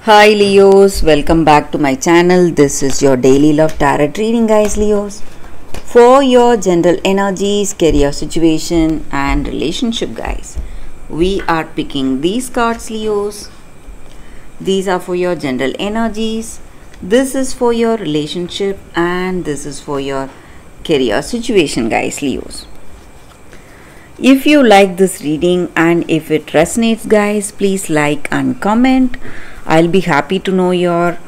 Hi Leos, welcome back to my channel. This is your daily love tarot reading, guys. Leos, for your general energies, career situation and relationship, guys, we are picking these cards, Leos. These are for your general energies, this is for your relationship, and this is for your career situation, guys. Leos, if you like this reading and if it resonates, guys, please like and comment. I'll be happy to know your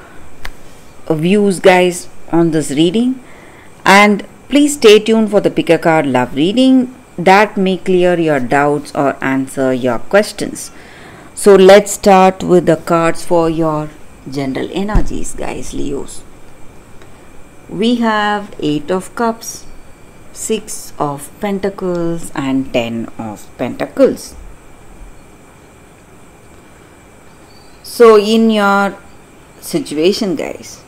views, guys, on this reading. And please stay tuned for the pick a card love reading that may clear your doubts or answer your questions. So let's start with the cards for your general energies, guys. Leos, we have 8 of Cups, 6 of Pentacles and 10 of Pentacles. So in your situation, guys,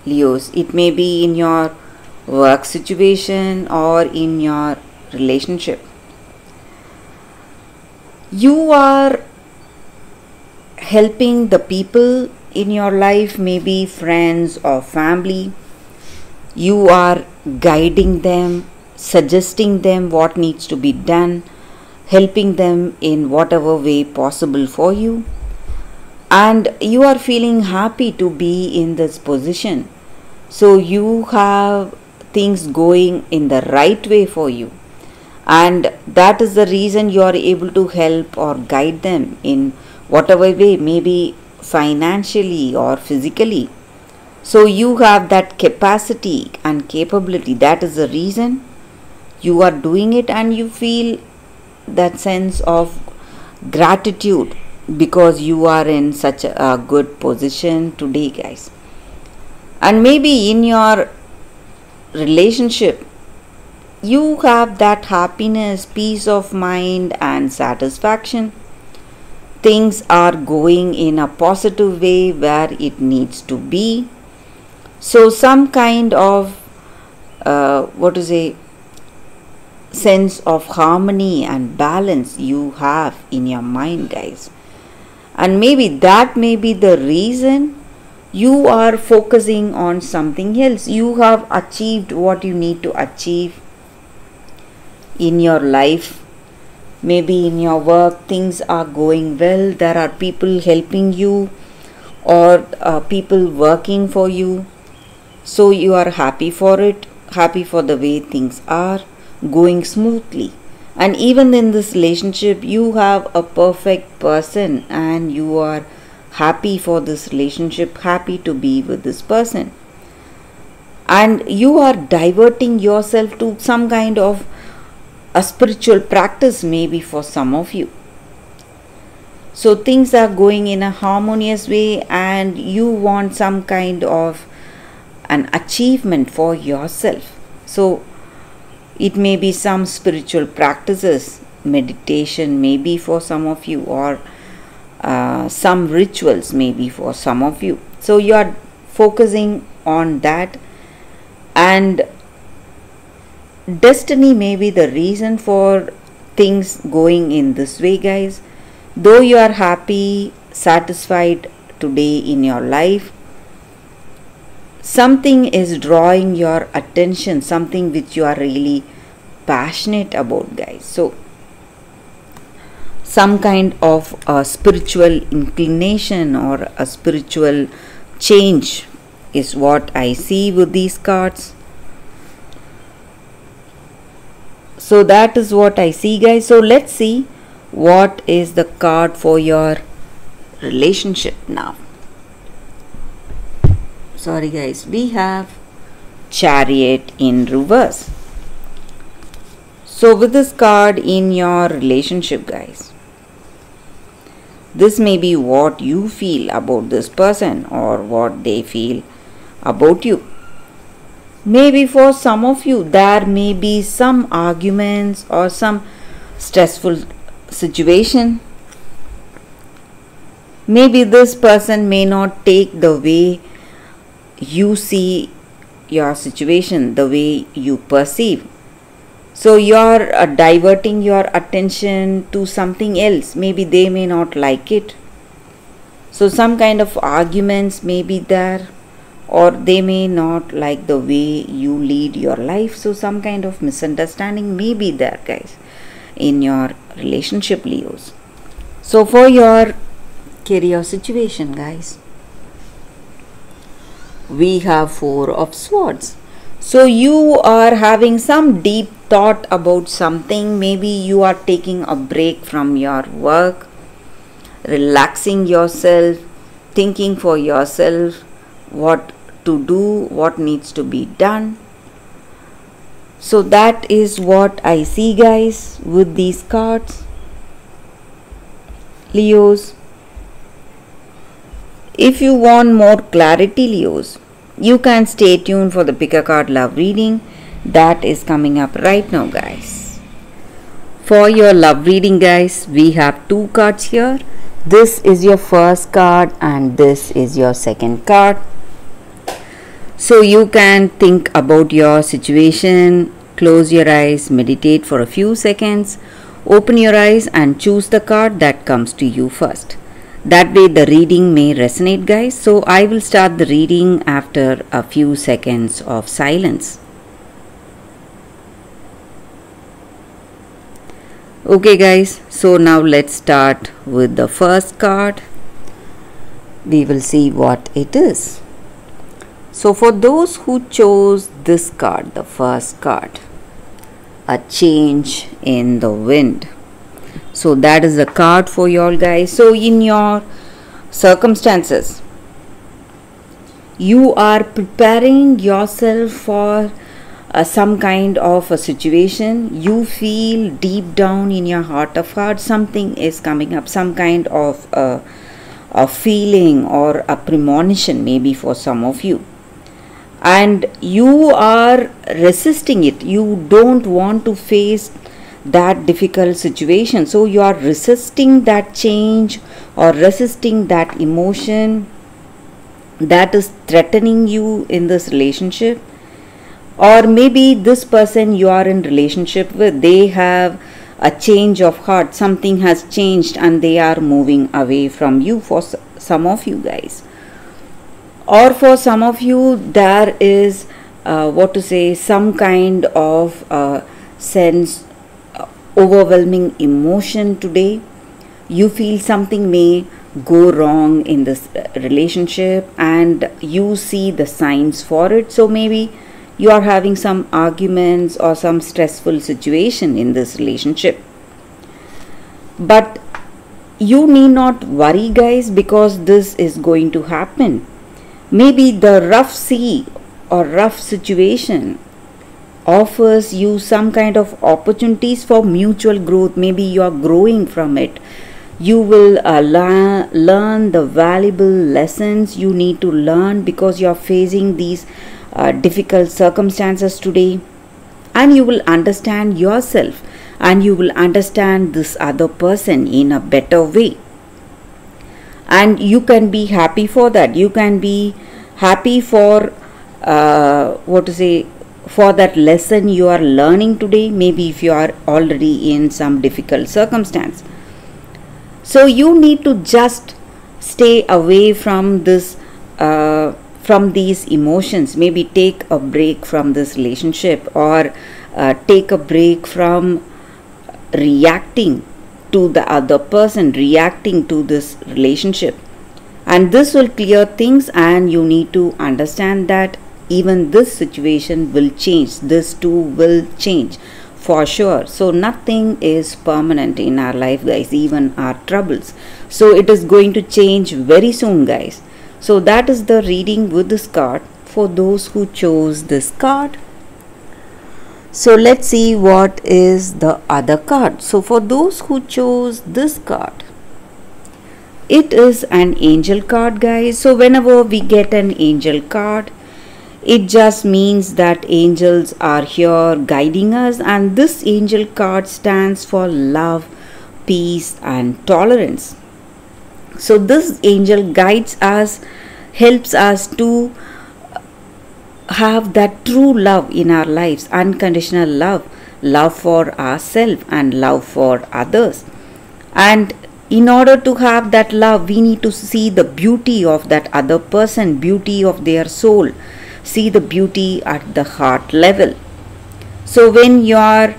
Leos, it may be in your work situation or in your relationship, you are helping the people in your life, maybe friends or family. You are guiding them, suggesting them what needs to be done, helping them in whatever way possible for you. And you are feeling happy to be in this position. So you have things going in the right way for you. And that is the reason you are able to help or guide them in whatever way, maybe financially or physically. So you have that capacity and capability. That is the reason you are doing it, and you feel that sense of gratitude because you are in such a good position today, guys. And maybe in your relationship, you have that happiness, peace of mind and satisfaction. Things are going in a positive way where it needs to be. So some kind of sense of harmony and balance you have in your mind, guys. And maybe that may be the reason you are focusing on something else. You have achieved what you need to achieve in your life. Maybe in your work things are going well. There are people helping you or people working for you. So you are happy for it, happy for the way things are going smoothly. And even in this relationship, you have a perfect person and you are happy for this relationship, happy to be with this person. And you are diverting yourself to some kind of a spiritual practice, maybe for some of you. So things are going in a harmonious way and you want some kind of an achievement for yourself. So it may be some spiritual practices, meditation maybe for some of you, or some rituals maybe for some of you. So you are focusing on that, and destiny may be the reason for things going in this way, guys. Though you are happy, satisfied today in your life, something is drawing your attention, something which you are really passionate about, guys. So some kind of a spiritual inclination or a spiritual change is what I see with these cards. So that is what I see, guys. So let's see what is the card for your relationship now. Sorry, guys, we have Chariot in reverse. So with this card in your relationship, guys, this may be what you feel about this person or what they feel about you. Maybe for some of you there may be some arguments or some stressful situation. Maybe this person may not take the way you see your situation, the way you perceive. So you're diverting your attention to something else. Maybe they may not like it. So some kind of arguments may be there, or they may not like the way you lead your life. So some kind of misunderstanding may be there, guys, in your relationship, Leos. So for your career situation, guys, we have Four of Swords. So you are having some deep thought about something. Maybe you are taking a break from your work, relaxing yourself, thinking for yourself what to do, what needs to be done. So that is what I see, guys, with these cards, Leos. If you want more clarity, Leos, you can stay tuned for the Pick a Card Love reading that is coming up right now, guys. For your love reading, guys, we have two cards here. This is your first card and this is your second card. So you can think about your situation, close your eyes, meditate for a few seconds, open your eyes and choose the card that comes to you first. That way the reading may resonate, guys. So I will start the reading after a few seconds of silence. Okay, guys, so now let's start with the first card. We will see what it is. So for those who chose this card, the first card, a change in the wind. So that is the card for you all, guys. So in your circumstances, you are preparing yourself for some kind of a situation. You feel deep down in your heart of hearts something is coming up, some kind of a feeling or a premonition maybe for some of you, and you are resisting it. You don't want to face that difficult situation, so you are resisting that change or resisting that emotion that is threatening you in this relationship. Or maybe this person you are in relationship with, they have a change of heart, something has changed and they are moving away from you for some of you, guys. Or for some of you there is some kind of sense, overwhelming emotion today. You feel something may go wrong in this relationship and you see the signs for it. So maybe you are having some arguments or some stressful situation in this relationship. But you need not worry, guys, because this is going to happen. Maybe the rough sea or rough situation offers you some kind of opportunities for mutual growth. Maybe you are growing from it. You will learn the valuable lessons you need to learn because you are facing these difficult circumstances today, and you will understand yourself and you will understand this other person in a better way, and you can be happy for that. You can be happy for for that lesson you are learning today, maybe if you are already in some difficult circumstance. So you need to just stay away from this from these emotions. Maybe take a break from this relationship, or take a break from reacting to the other person, reacting to this relationship, and this will clear things. And you need to understand that even this situation will change, this too will change for sure. So nothing is permanent in our life, guys, even our troubles. So it is going to change very soon, guys. So that is the reading with this card for those who chose this card. So let's see what is the other card. So for those who chose this card, it is an angel card, guys. So whenever we get an angel card, it just means that angels are here guiding us, and this angel card stands for love, peace and tolerance. So this angel guides us, helps us to have that true love in our lives, unconditional love, love for ourselves and love for others. And in order to have that love, we need to see the beauty of that other person, beauty of their soul, see the beauty at the heart level. So when you are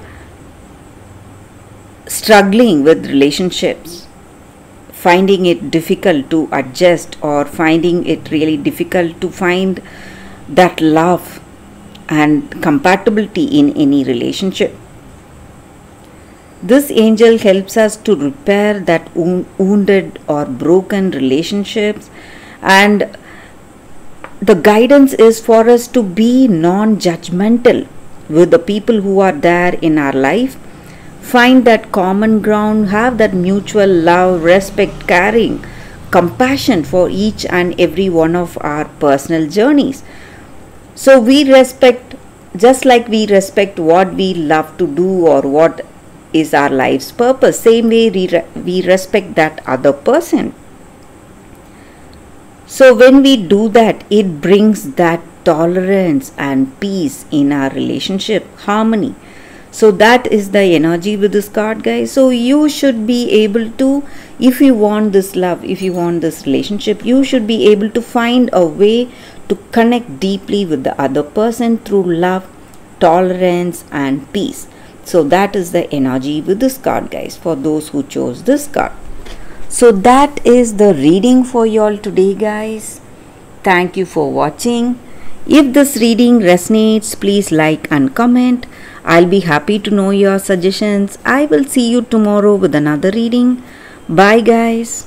struggling with relationships, finding it difficult to adjust, or finding it really difficult to find that love and compatibility in any relationship, this angel helps us to repair that wounded or broken relationships, and the guidance is for us to be non-judgmental with the people who are there in our life, find that common ground, have that mutual love, respect, caring, compassion for each and every one of our personal journeys. So we respect, just like we respect what we love to do or what is our life's purpose, same way we respect that other person. So when we do that, it brings that tolerance and peace in our relationship, harmony. So that is the energy with this card, guys. So you should be able to, if you want this love, if you want this relationship, you should be able to find a way to connect deeply with the other person through love, tolerance and peace. So that is the energy with this card, guys, for those who chose this card. So that is the reading for y'all today, guys. Thank you for watching. If this reading resonates, please like and comment. I'll be happy to know your suggestions. I will see you tomorrow with another reading. Bye, guys.